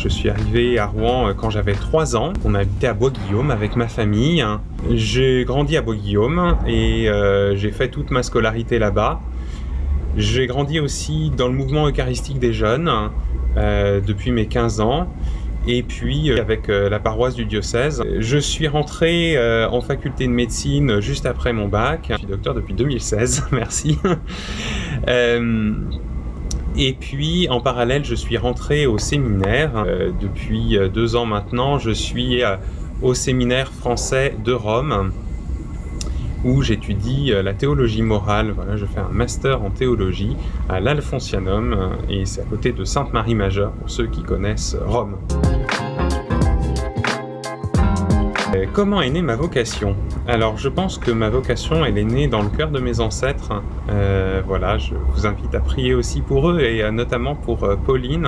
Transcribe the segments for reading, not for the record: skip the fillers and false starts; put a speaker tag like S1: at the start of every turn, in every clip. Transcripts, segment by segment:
S1: je suis arrivé à Rouen quand j'avais 3 ans. On habitait à Bois-Guillaume avec ma famille. J'ai grandi à Bois-Guillaume et j'ai fait toute ma scolarité là-bas. J'ai grandi aussi dans le mouvement eucharistique des jeunes depuis mes 15 ans. Et puis avec la paroisse du diocèse. Je suis rentré en faculté de médecine juste après mon bac. Je suis docteur depuis 2016, merci. Et puis en parallèle, je suis rentré au séminaire. Depuis 2 ans maintenant, je suis au séminaire français de Rome, où j'étudie la théologie morale. Voilà, je fais un master en théologie à l'Alfonsianum, et c'est à côté de Sainte-Marie-Majeure, pour ceux qui connaissent Rome. Comment est née ma vocation ? Alors, je pense que ma vocation, elle est née dans le cœur de mes ancêtres. Voilà, je vous invite à prier aussi pour eux, et notamment pour Pauline,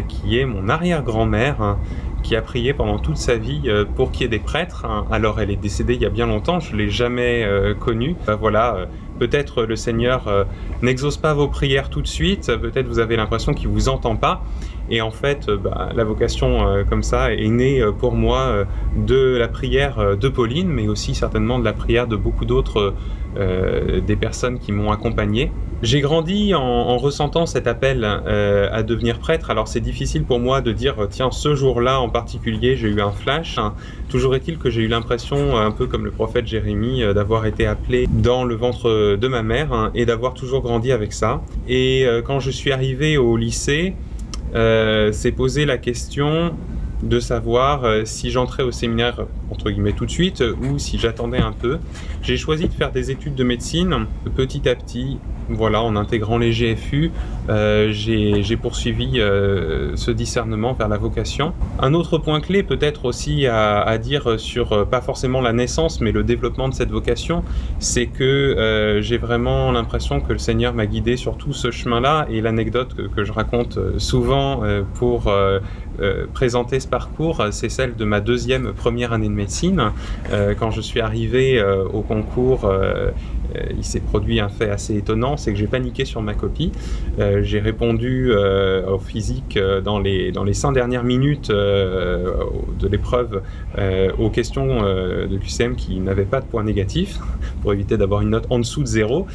S1: qui est mon arrière-grand-mère, qui a prié pendant toute sa vie pour qu'il y ait des prêtres. Alors, elle est décédée il y a bien longtemps, je ne l'ai jamais connue. Voilà, peut-être le Seigneur n'exauce pas vos prières tout de suite, peut-être vous avez l'impression qu'il ne vous entend pas. Et en fait, la vocation comme ça est née pour moi de la prière de Pauline, mais aussi certainement de la prière de beaucoup d'autres des personnes qui m'ont accompagné. J'ai grandi en ressentant cet appel à devenir prêtre. Alors c'est difficile pour moi de dire tiens, ce jour-là en particulier j'ai eu un flash. Toujours est-il que j'ai eu l'impression, un peu comme le prophète Jérémie, d'avoir été appelé dans le ventre de ma mère et d'avoir toujours grandi avec ça. Et quand je suis arrivé au lycée, s'est posé la question de savoir si j'entrais au séminaire entre guillemets tout de suite ou si j'attendais un peu. J'ai choisi de faire des études de médecine petit à petit. Voilà, en intégrant les GFU, j'ai poursuivi ce discernement vers la vocation. Un autre point clé peut-être aussi à dire sur, pas forcément la naissance, mais le développement de cette vocation, c'est que j'ai vraiment l'impression que le Seigneur m'a guidé sur tout ce chemin-là, et l'anecdote que je raconte souvent pour présenter ce parcours, c'est celle de ma première année de médecine. Quand je suis arrivé au concours, il s'est produit un fait assez étonnant, c'est que j'ai paniqué sur ma copie. J'ai répondu au physique dans les 5 dernières minutes de l'épreuve aux questions de QCM qui n'avaient pas de points négatifs, pour éviter d'avoir une note en dessous de 0.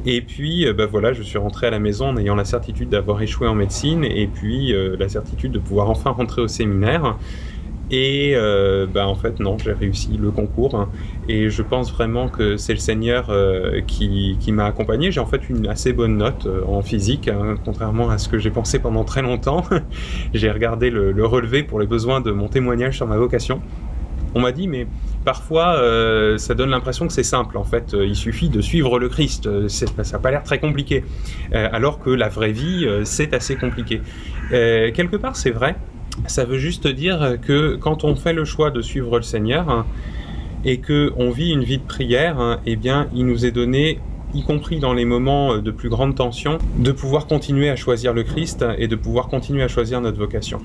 S1: Et puis voilà, je suis rentré à la maison en ayant la certitude d'avoir échoué en médecine, et puis la certitude de pouvoir enfin rentrer au séminaire. Et en fait non, j'ai réussi le concours, et je pense vraiment que c'est le Seigneur qui m'a accompagné. J'ai en fait une assez bonne note en physique, contrairement à ce que j'ai pensé pendant très longtemps. J'ai regardé le relevé pour les besoins de mon témoignage sur ma vocation. On m'a dit, mais parfois ça donne l'impression que c'est simple, en fait, il suffit de suivre le Christ, ça n'a pas l'air très compliqué, alors que la vraie vie, c'est assez compliqué. Quelque part, c'est vrai. Ça veut juste dire que quand on fait le choix de suivre le Seigneur et qu'on vit une vie de prière, eh bien, il nous est donné, y compris dans les moments de plus grande tension, de pouvoir continuer à choisir le Christ et de pouvoir continuer à choisir notre vocation.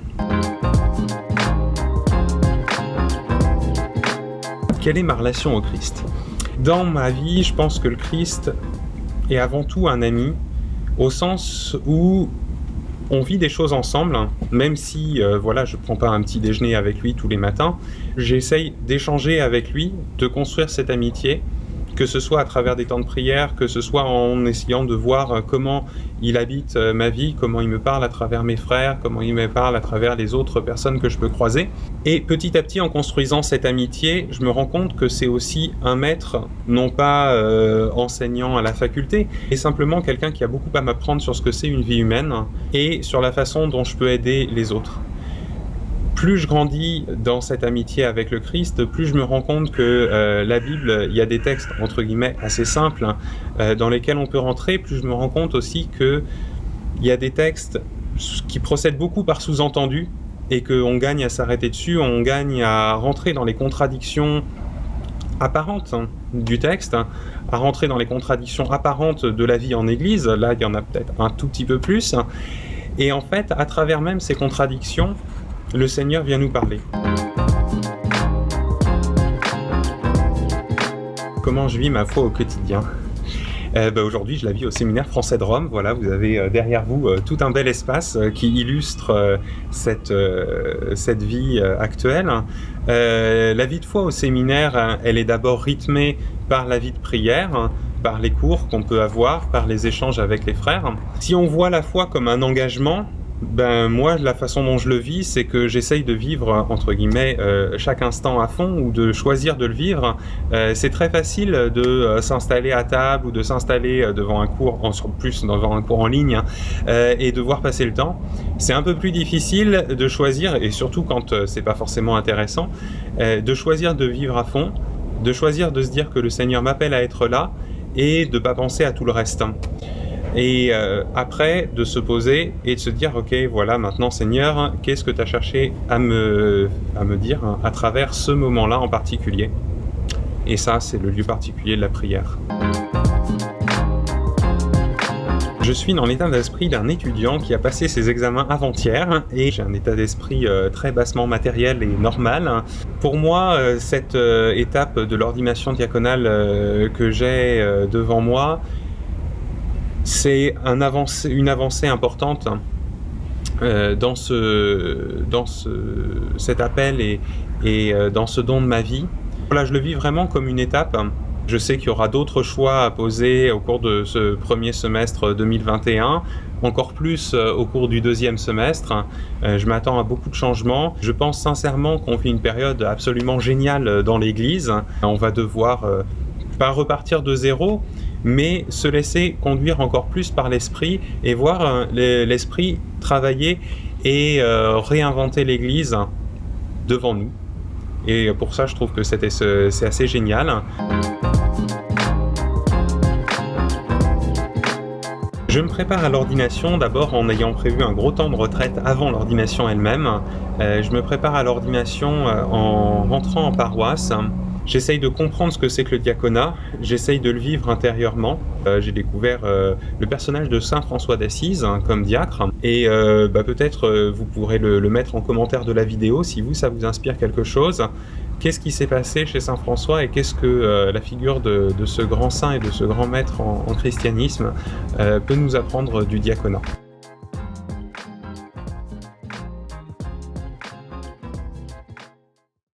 S1: Quelle est ma relation au Christ ? Dans ma vie, je pense que le Christ est avant tout un ami, au sens où on vit des choses ensemble, même si je ne prends pas un petit déjeuner avec lui tous les matins. J'essaye d'échanger avec lui, de construire cette amitié, que ce soit à travers des temps de prière, que ce soit en essayant de voir comment il habite ma vie, comment il me parle à travers mes frères, comment il me parle à travers les autres personnes que je peux croiser. Et petit à petit, en construisant cette amitié, je me rends compte que c'est aussi un maître, non pas enseignant à la faculté, mais simplement quelqu'un qui a beaucoup à m'apprendre sur ce que c'est une vie humaine et sur la façon dont je peux aider les autres. Plus je grandis dans cette amitié avec le Christ, plus je me rends compte que la Bible, il y a des textes, entre guillemets, assez simples, dans lesquels on peut rentrer. Plus je me rends compte aussi qu'il y a des textes qui procèdent beaucoup par sous-entendu, et qu'on gagne à s'arrêter dessus, on gagne à rentrer dans les contradictions apparentes du texte, à rentrer dans les contradictions apparentes de la vie en Église. Là, il y en a peut-être un tout petit peu plus. Et en fait, à travers même ces contradictions, le Seigneur vient nous parler. Comment je vis ma foi au quotidien ? Aujourd'hui, je la vis au séminaire français de Rome. Voilà, vous avez derrière vous tout un bel espace qui illustre cette vie actuelle. La vie de foi au séminaire, elle est d'abord rythmée par la vie de prière, par les cours qu'on peut avoir, par les échanges avec les frères. Si on voit la foi comme un engagement, moi, la façon dont je le vis, c'est que j'essaye de vivre, entre guillemets, chaque instant à fond, ou de choisir de le vivre. C'est très facile de s'installer à table ou de s'installer devant un cours, en plus devant un cours en ligne, et de voir passer le temps. C'est un peu plus difficile de choisir, et surtout quand c'est pas forcément intéressant, de choisir de vivre à fond, de choisir de se dire que le Seigneur m'appelle à être là, et de pas penser à tout le reste. Et après, de se poser et de se dire, ok, voilà, maintenant Seigneur, qu'est-ce que tu as cherché à me dire à travers ce moment-là en particulier? Et ça, c'est le lieu particulier de la prière. Je suis dans l'état d'esprit d'un étudiant qui a passé ses examens avant-hier et j'ai un état d'esprit très bassement matériel et normal. Pour moi, cette étape de l'ordination diaconale que j'ai devant moi, c'est une avancée importante dans cet appel et dans ce don de ma vie. Voilà, je le vis vraiment comme une étape. Je sais qu'il y aura d'autres choix à poser au cours de ce premier semestre 2021, encore plus au cours du deuxième semestre. Je m'attends à beaucoup de changements. Je pense sincèrement qu'on vit une période absolument géniale dans l'Église. On va devoir pas repartir de zéro, mais se laisser conduire encore plus par l'Esprit et voir l'Esprit travailler et réinventer l'Église devant nous. Et pour ça, je trouve que c'est assez génial. Je me prépare à l'ordination d'abord en ayant prévu un gros temps de retraite avant l'ordination elle-même. Je me prépare à l'ordination en rentrant en paroisse. J'essaye de comprendre ce que c'est que le diaconat, j'essaye de le vivre intérieurement. J'ai découvert le personnage de Saint François d'Assise comme diacre et peut-être vous pourrez le mettre en commentaire de la vidéo si ça vous inspire quelque chose. Qu'est-ce qui s'est passé chez Saint François et qu'est-ce que la figure de ce grand saint et de ce grand maître en christianisme peut nous apprendre du diaconat ?